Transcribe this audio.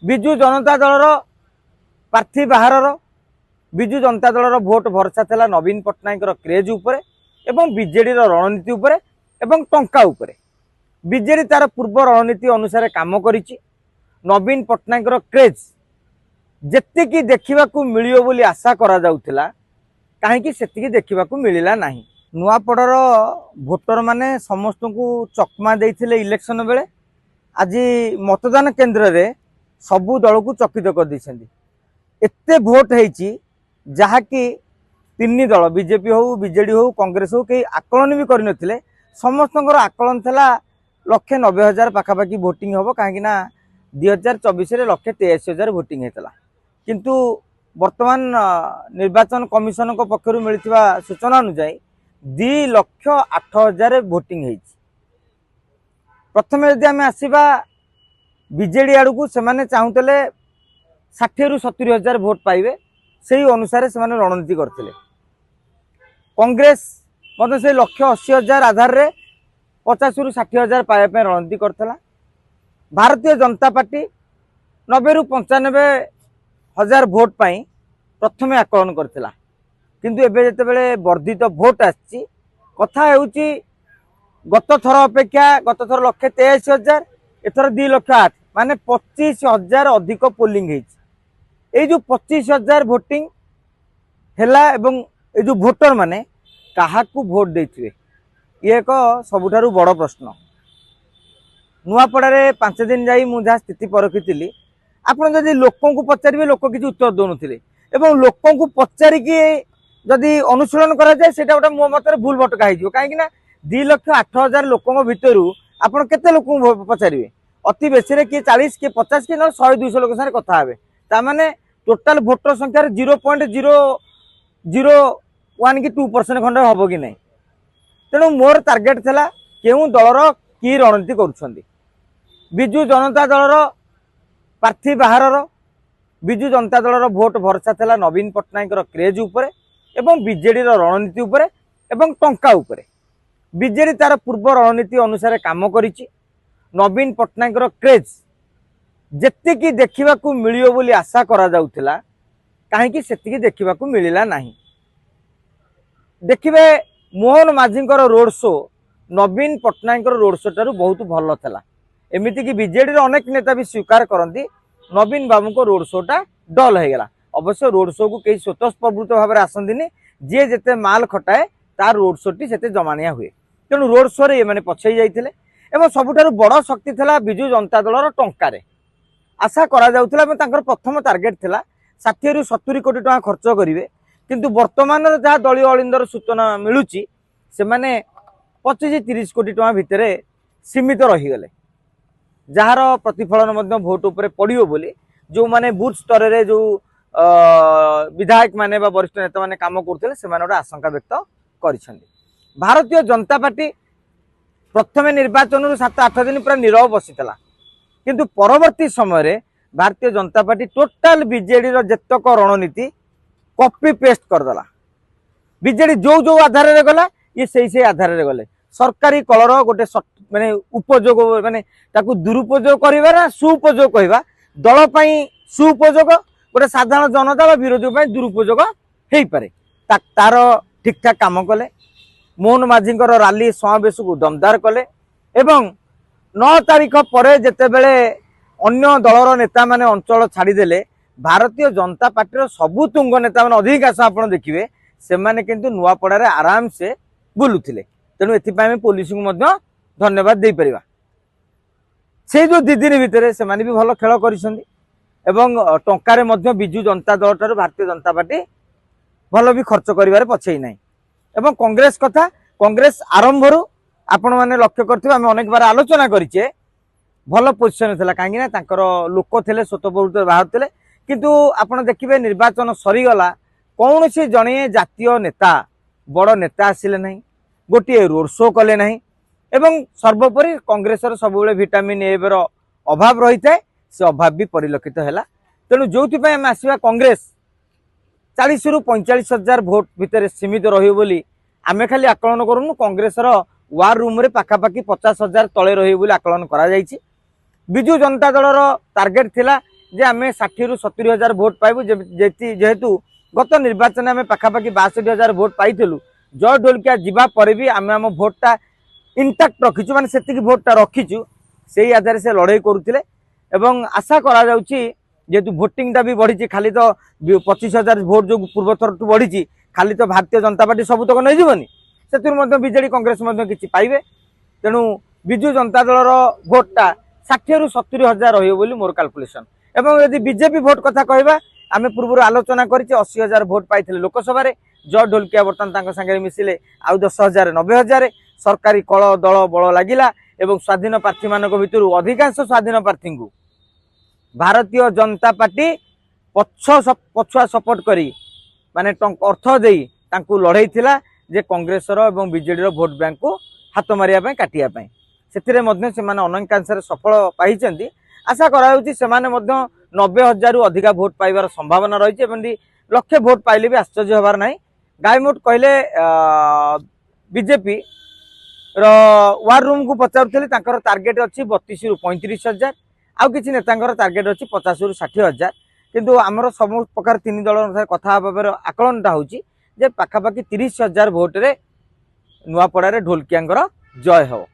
विजु जनता दलर प्रार्थी बाहर विजु जनता दलर भोट भरसा था नवीन पट्टनायक क्रेज उपरे एवं बीजेडी रणनीति उपरे एवं टंका उपरे। बीजेडी तार पूर्व रणनीति अनुसार काम करिछि। नवीन पट्टनायक क्रेज जेतिकी देखा मिलियो बोली आशा करा जाउथिला कहीं सेतिकी देखा मिलला नहीं। नुआपड़ार भोटर माने समस्त को चकमा देइथिले इलेक्शन बेले आज मतदान केन्द्र रे सबु दल को चकित कर दैछन्ती। एते भोट होईछि जहाँकि तीन दल बीजेपी हो बीजेडी हो कांग्रेस हो कई आकलन भी करनथिले। समस्तଙ୍କର आकलन थला 190,000 पाखापाखि भोटिंग हम कहीं 2024 रे 183,000 भोटिंग होता। किंतु वर्तमान निर्वाचन कमिशन पक्षर मिलता सूचना अनुसार 2,08,000 भोटिंग है। प्रथम यदि आम आसवा बीजेडी आड़ को से चाहूले 60 ରୁ 70,000 भोट पाइबे से अनुसार से रणनीति करते। कांग्रेस मतलब से 180,000 आधार रे 50 ରୁ 60,000 पाइबा रणनीति करता। भारतीय जनता पार्टी 90 ରୁ 95,000 भोट पाई प्रथमे आकलन करथिला। किंतु एबे जते बेले वर्धित भोट आछि कथा हेउची गत थर अपेक्षा गत थर 183,000 एथर 2,08,000 माने 25,000 अधिक पोलिंग हेछि। ए जो 25,000 भोटिंग हेला एवं ए जो भोटर माने काहाकू भोट देथिबे ये एक सबुठारु बड़ प्रश्न। नुआपड़ारे 5 दिन जाई मु जहाँ स्थिति परखिथिली आपण जदि लोकों को पचारिबे लोक किछि उत्तर दोनुथिले एवं लोकों को पचारिकी जदि अनुशीलन करा जाए सेटा गोटे मो मत भूल भटका हो कहीं 2,08,000 लोकों भितर आपण केते लोक पचारे अति बेसी किए 40 किए 50 कि 100-200 लोक सारे कथा हे ताने टोटाल भोटर संख्यार 0.001 कि 2% खंड हम कि नहीं। तेणु मोर टार्गेट था केउ दलर कि रणनीति करुछंदी। विजु जनता दलर प्रार्थी बाहर विजु जनता दलर भोट भरसा था नवीन पट्टनायक क्रेज उपरे एवं बीजेडी रणनीति उपरे एवं टंका उपरे। बीजेडी तार पूर्व रणनीति अनुसार काम करिछि। नवीन पट्टनायक क्रेज जेतिकी देखा मिलियो बोली आशा करा जाउथिला कहीं सेतिकी देखा मिलला नहीं। देखिबे मोहन माझी रोड शो नवीन पट्टनायक रोड शो टारू बहुत भल था। एमिति कि बीजेडी अनेक नेता भी स्वीकार करती नवीन बाबू को रोड शोटा डल हो गला। अवश्य रोड शो को कई स्वतःस्फूर्त भाव आसती जी जिते माल खटाए तार रोड शो टी से जमानिया हुए। तेणु रोड शो रे मैंने पछई जाइथिले एवं सबुठारु बड़ शक्ति था विजु जनता दलर टंकार आशा करा जाउथिला। प्रथम टार्गेट था 60 ରୁ 70 कोटी टका खर्च करेंगे। किंतु वर्तमान जहाँ दलीय अलिंदर सूचना मिलूची से माने 25-30 कोटी टका भितर सीमित रहीगले जार प्रतिफलन भोट उपरे पड़ो बोली जो माने बूथ स्तर रे जो विधायक माने बा वरिष्ठ नेता माने काम करते से आशंका व्यक्त करिसेंती। भारतीय जनता पार्टी प्रथम निर्वाचन 7-8 दिन पूरा नीरव बसीला किंतु परवर्ती समय रे Bharatiya Janata party total BJD जेतक रणनीति कॉपी पेस्ट करदेला। बीजेडी जो जो आधार रे गला ये से आधार रे गले सरकारी कलर गोटे माने उपयोग माने ताकू दुरुपयोग करवा सुपयोग कहवा दल पाई सुपयोग गोटे साधारण जनता बा विरोधी दुरुपयोग हो पारे तार ठीक ठाक काम कले। मोहन माझी राली समावेश को दमदार कले एवं 9 तारीख पर जेतेबेले अन्य दलर नेता माने अंचल छाड़ीदेले भारतीय जनता पार्टी सबु तुंग नेता माने अधिकांश आपण देखिए से माने किंतु नुआपड़ारे आराम से बुलुथिले। तेणु एथिपाई पुलिस को मध्य धन्यवाद दे परिबा। से जो 2 दिन भितर से माने भी भल खेल करिसेंती एवं टंकारे मध्य विजु जनता दल ठारू भारतीय जनता पार्टी भल भी खर्च करिवारे पछई नाही। एवं कांग्रेस कथा कांग्रेस आरंभ आपण माने लक्ष्य करथिबा हम अनेक बार आलोचना करिचे भल पोजिशन थिला कहीं लोक थे स्वतःपूर्त बाहर थे। किंतु आपण देखिए निर्वाचन सरीगला कौन सी जड़े जातीय नेता बड़ नेता आसिले नहीं गोटे रोड शो कले नहीं एवं सर्वोपरि कांग्रेस सब विटामिन ए अभाव रही है से अभाव भी परिलक्षित है। तेणु जो आम आसवा कांग्रेस 40 ରୁ 45,000 भोट भितर सीमित रही आमे खाली आकलन करूँ। कांग्रेस वार रूम रे पाखापाखि 50,000 तले रही आकलन करा जायछि। विजु जनता दलर टार्गेट थिला जे आम 60 ରୁ 70 हजार भोट पाइबू जेहेतु गत निर्वाचन आम पाखापाखि 62 हजार भोट पाइलु जय ढोलकिया जीवा पर भी आम आम भोटा इंटाक्ट रखीचु माने सेतिकी भोटा रखीचु से आधार से लड़ाई करुले एवं आशा करा जाउची जेहेतु भोटिंगटा भी बढ़ी खाली तो 25 हजार भोट जो पूर्व थर बढ़ी खाली तो भारतीय जनता पार्टी सबुतक नहीं जीवनी से बीजेडी कांग्रेस किसी पाइबे तेणु विजु जनता दल भोटा 60 ରୁ 70 हजार रही मोर कैलकुलेशन एवं यदि बीजेपी भोट कथा कहबा आम पूर्व आलोचना कर 80 हजार भोट पाई लोकसभा जय ढोलकिया बर्तमान सागे मिसिले आउ 10 हजार 90 हजार सरकारी कल दल बल लगिला एवं स्वाधीन प्रार्थी मान भितर अधिकांश स्वाधीन प्रार्थी को भारतीय जनता पार्टी पछुआ सपोर्ट करी माने अर्थ दे लड़ई थिला जे कांग्रेस एवं बीजेडी भोट बैंक को हाथ मारिया काटिया से अनेकांश सफल पाई आशा कराउछि सेमाने 90 हजार रु अधिका भोट पाइबार संभावना रही लक्षे भोट पाइले भी आश्चर्य हबार नहीं गायमोट कहले बीजेपी वार रूम को पचारुली टार्गेट अच्छी 32 ରୁ 35 हजार आउ किसी नेता टार्गेट अच्छी 50 ରୁ 60 हजार किंतु आमर सब प्रकार तीन दल कथा आकलनटा होची जे पाखापाखि 30 हजार भोट रे नुआपड़ा ढोलकिया जय हो।